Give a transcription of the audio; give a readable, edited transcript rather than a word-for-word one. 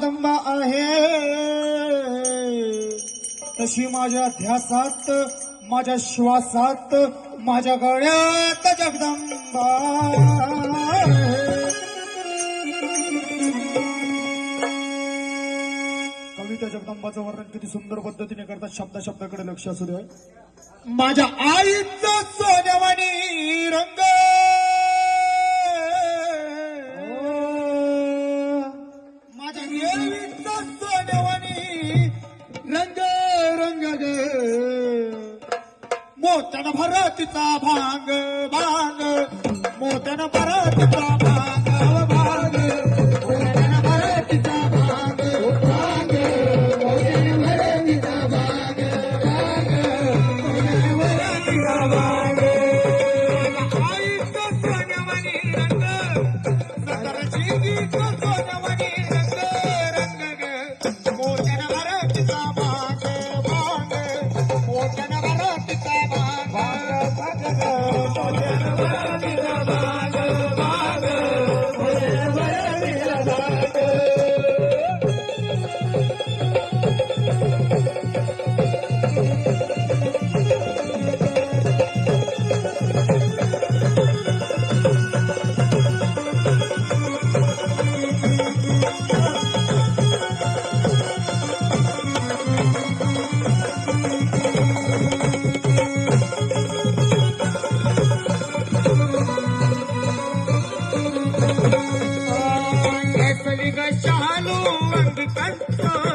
जगदंबा आहे, तशी माझ्या ध्यासात, माझ्या श्वासात, माझ्या गळ्यात जगदंबा आहे. कवी त्या जगदंबाचं वर्णन किती सुंदर पद्धतीने करतात. शब्दा शब्दाकडे लक्ष असू द्या. माझ्या आईचा सोन्यावानी रंग, माझ्या देवीचा सोन्यावानी रंग रंग ग, मोत्यानं भरतीचा भांग भांग, मोत्यानं भरतीचा भांग भांग, मोत्यानं भरतीचा भांग भांग, मोत्यानं भरतीचा भांग भांग, मोत्यानं भरतीचा भांग. आईचं सोन्यावानी रंग, सदरची गीत सोन्यावानी रंग रंग ग, मोत्यानं भरतीचा भांग भांग, मोत्यानं भरतीचा भांग भांग ग, मोत्यानं भरतीचा भांग भांग, मोत्यानं भरतीचा भांग. शालू अंग कंठ